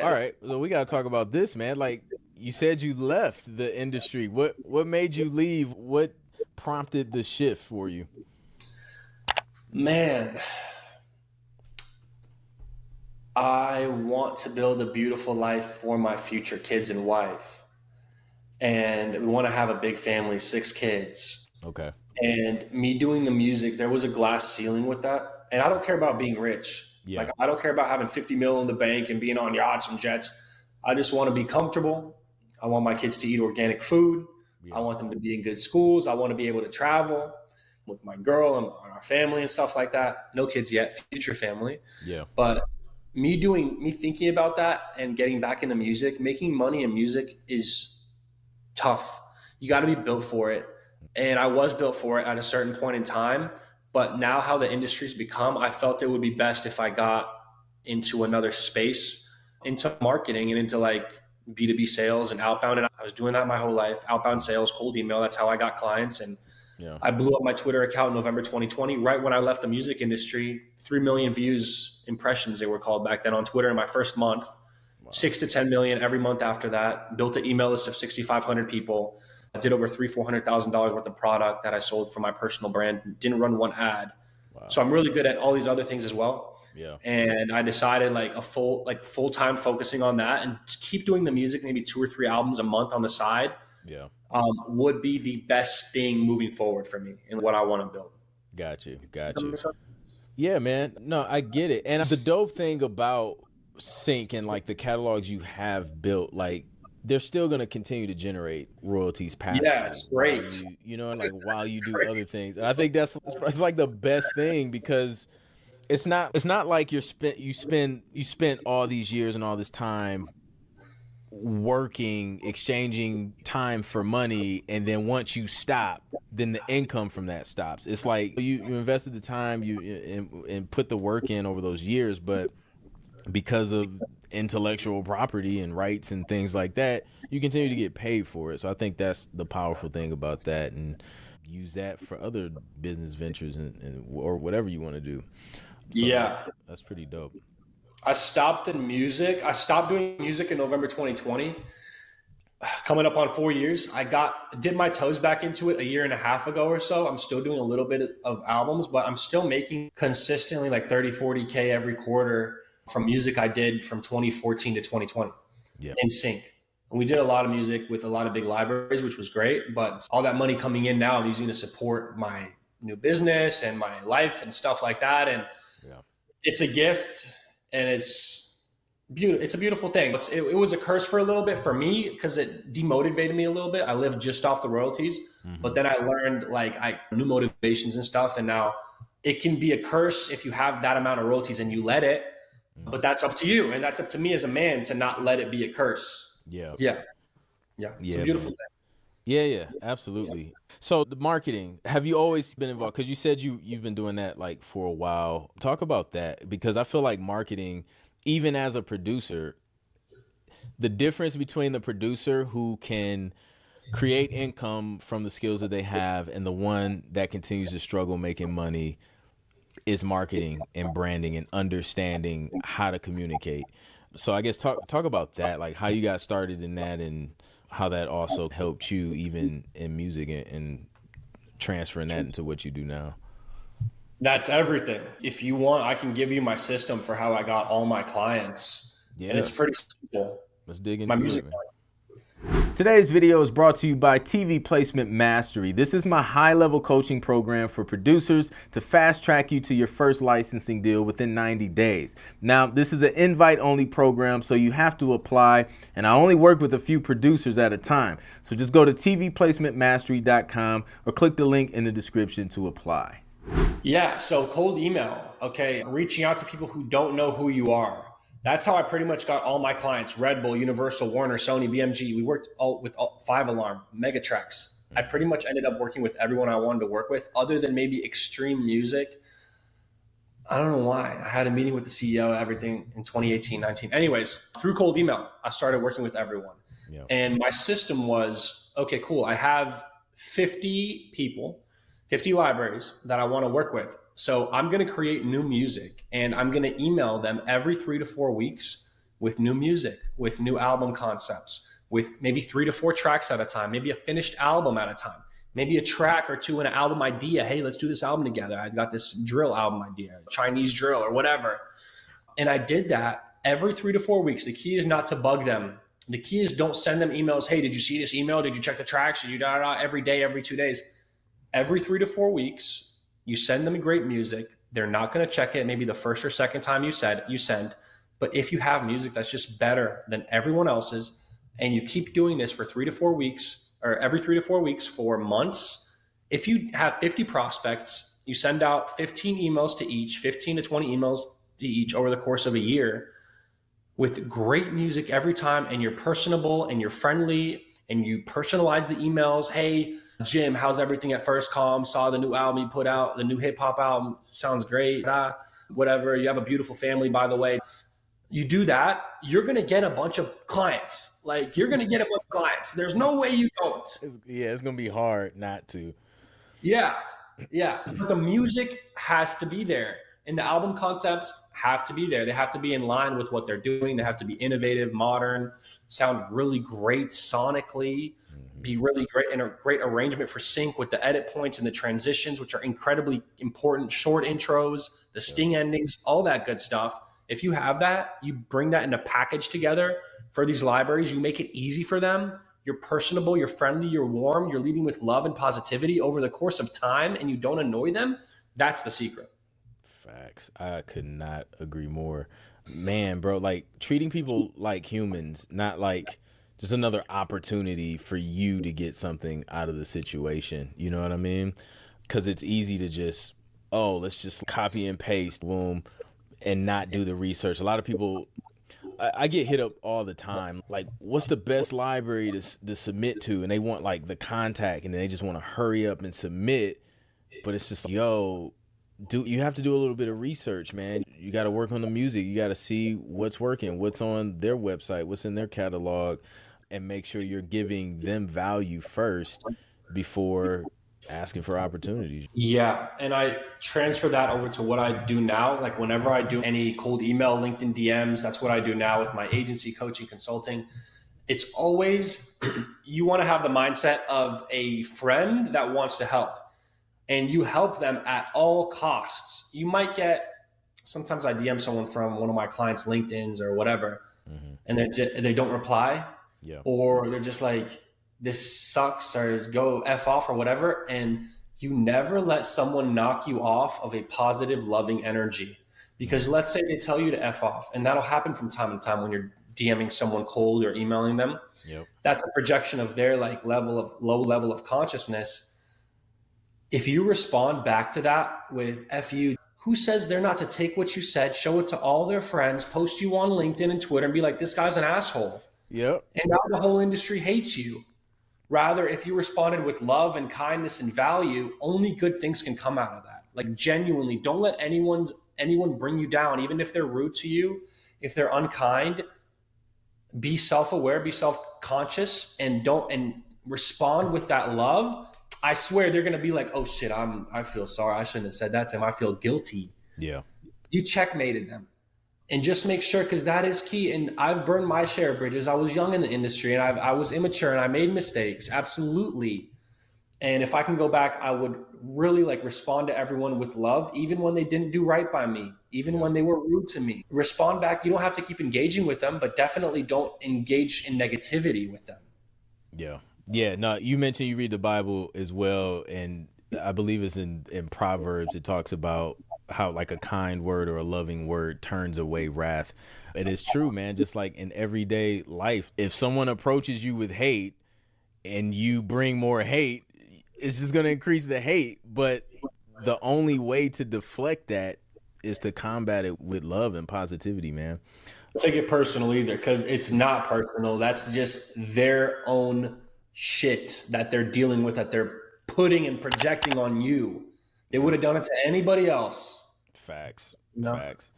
All right, so we got to talk about this, man. Like you said, you left the industry. What made you leave? What prompted the shift for you? Man, I want to build a beautiful life for my future kids and wife. And we want to have a big family, 6 kids. Okay. And me doing the music, there was a glass ceiling with that. And I don't care about being rich. Yeah. Like, I don't care about having 50 mil in the bank and being on yachts and jets. I just want to be comfortable. I want my kids to eat organic food. I Yeah. want them to be in good schools. I want to be able to travel with my girl and our family and stuff like that. No kids yet, future family. Yeah. But me thinking about that and getting back into music, making money in music is tough. You got to be built for it. And I was built for it at a certain point in time. But now, how the industry's become, I felt it would be best if I got into another space, into marketing and into like B2B sales and outbound. And I was doing that my whole life, outbound sales, cold email. That's how I got clients. And Yeah. I blew up my Twitter account in November 2020, right when I left the music industry. 3 million views, impressions they were called back then on Twitter in my first month. Wow. 6 to 10 million every month after that. Built an email list of 6,500 people. I did over $400,000 worth of product that I sold for my personal brand. Didn't run one ad. Wow. So I'm really good at all these other things as well. Yeah. And I decided like full time focusing on that and keep doing the music, maybe 2 or 3 albums a month on the side, Yeah. would be the best thing moving forward for me and what I want to build. Got you. Does Got that you. make sense? Yeah, man. No, I get it. And the dope thing about Sync and like the catalogs you have built, like they're still gonna continue to generate royalties Yeah, passively it's while great. you know, like while you do Great. other things. And I think it's like the best thing because it's not like you spent all these years and all this time working, exchanging time for money, and then once you stop, then the income from that stops. It's like you invested the time and put the work in over those years, but because of intellectual property and rights and things like that, you continue to get paid for it. So I think that's the powerful thing about that, and use that for other business ventures and or whatever you want to do. So Yeah. that's pretty dope. I stopped in music. I stopped doing music in November 2020. Coming up on 4 years. Did my toes back into it a year and a half ago or so. I'm still doing a little bit of albums, but I'm still making consistently like 30, 40K every quarter from music I did from 2014 to 2020 Yeah. in sync. And we did a lot of music with a lot of big libraries, which was great. But all that money coming in now, I'm using to support my new business and my life and stuff like that. And Yeah. it's a gift, and it's beautiful. It's a beautiful thing. It was a curse for a little bit for me because it demotivated me a little bit. I lived just off the royalties, but Hmm. then I learned like I new motivations and stuff. And now it can be a curse if you have that amount of royalties and you let it, but Hmm. that's up to you. And that's up to me as a man to not let it be a curse. Yeah. Yeah. Yeah. It's a Yeah, beautiful man. Yeah, yeah, absolutely. So the marketing, have you always been involved? Because you said you've been doing that like for a while. Talk about that because I feel like marketing, even as a producer, the difference between the producer who can create income from the skills that they have and the one that continues to struggle making money is marketing and branding and understanding how to communicate. So I guess talk about that, like how you got started in that and how that also helped you even in music and transferring that thing. into what you do now. That's everything. If you want, I can give you my system for how I got all my clients, and Yeah, it's pretty simple. let's dig My into it, music man. clients. Today's video is brought to you by TV Placement Mastery. This is my high-level coaching program for producers to fast-track you to your first licensing deal within 90 days. Now, this is an invite-only program, so you have to apply, and I only work with a few producers at a time. So just go to tvplacementmastery.com or click the link in the description to apply. Yeah, so cold email, okay, reaching out to people who don't know who you are. That's how I pretty much got all my clients: Red Bull, Universal, Warner, Sony, BMG. We worked with Five Alarm, Megatrax. I pretty much ended up working with everyone I wanted to work with, other than maybe Extreme Music. I don't know why. I had a meeting with the CEO, everything in 2018, 19. Anyways, through cold email, I started working with everyone. Yeah. And my system was, okay, cool. I have 50 people, 50 libraries that I want to work with. So I'm going to create new music and I'm going to email them every 3 to 4 weeks with new music, with new album concepts, with maybe 3 to 4 tracks at a time, maybe a finished album at a time, maybe a track or two in an album idea. Hey, let's do this album together. I got this drill album idea, Chinese drill or whatever. And I did that every 3 to 4 weeks. The key is not to bug them. The key is don't send them emails. Hey, did you see this email? Did you check the tracks? Did you every day, every 2 days? Every 3 to 4 weeks, you send them great music. They're not going to check it maybe the first or second time you send. But if you have music that's just better than everyone else's, and you keep doing this for 3 to 4 weeks, or every 3 to 4 weeks for months, if you have 50 prospects, you send out 15 emails to each, 15 to 20 emails to each over the course of a year with great music every time, and you're personable and you're friendly and you personalize the emails. Hey, Jim, how's everything at First Calm? Saw the new album you put out, the new hip hop album. Sounds great. Whatever. You have a beautiful family, by the way. You do that, you're going to get a bunch of clients. Like, you're going to get a bunch of clients. There's no way you don't. It's going to be hard not to. Yeah. But the music has to be there, and the album concepts have to be there. They have to be in line with what they're doing. They have to be innovative, modern, sound really great sonically, be really great, and a great arrangement for sync with the edit points and the transitions, which are incredibly important, short intros, the sting endings, all that good stuff. If you have that, you bring that in a package together for these libraries, you make it easy for them. You're personable, you're friendly, you're warm, you're leading with love and positivity over the course of time, and you don't annoy them. That's the secret. Facts. I could not agree more. Man, bro, like treating people like humans, not like just another opportunity for you to get something out of the situation. You know what I mean? Because it's easy to just, let's just copy and paste, boom, and not do the research. A lot of people, I get hit up all the time, like, what's the best library to submit to? And they want like the contact, and they just want to hurry up and submit. But it's just, you have to do a little bit of research, man. You got to work on the music. You got to see what's working, what's on their website, what's in their catalog, and make sure you're giving them value first before asking for opportunities. Yeah. And I transfer that over to what I do now. Like, whenever I do any cold email, LinkedIn DMs, that's what I do now with my agency, coaching, consulting. It's always, you want to have the mindset of a friend that wants to help, and you help them at all costs. You might get, sometimes I DM someone from one of my clients' LinkedIn's or whatever, and they don't reply, or they're just like, this sucks, or go F off or whatever. And you never let someone knock you off of a positive, loving energy. Because let's say they tell you to F off, and that'll happen from time to time when you're DMing someone cold or emailing them. That's a projection of their low level of consciousness. If you respond back to that with F you, who says they're not to take what you said, show it to all their friends, post you on LinkedIn and Twitter, and be like, this guy's an asshole. And now the whole industry hates you. Rather, if you responded with love and kindness and value, only good things can come out of that. Like, genuinely, don't let anyone bring you down, even if they're rude to you, if they're unkind. Be self-aware, be self-conscious, and respond with that love. I swear they're gonna be like, oh shit, I feel sorry. I shouldn't have said that to him. I feel guilty. You checkmated them. And just make sure, because that is key. And I've burned my share of bridges. I was young in the industry, and I was immature, and I made mistakes. Absolutely. And if I can go back, I would really respond to everyone with love, even when they didn't do right by me, even when they were rude to me. Respond back. You don't have to keep engaging with them, but definitely don't engage in negativity with them. No, you mentioned you read the Bible as well, and I believe it's in Proverbs. It talks about how like a kind word or a loving word turns away wrath. It is true, man. Just like in everyday life, if someone approaches you with hate and you bring more hate, it's just going to increase the hate. But the only way to deflect that is to combat it with love and positivity, man. Take it personal either, because it's not personal. That's just their own shit that they're dealing with, that they're putting and projecting on you. They would have done it to anybody else. Facts. No. Facts.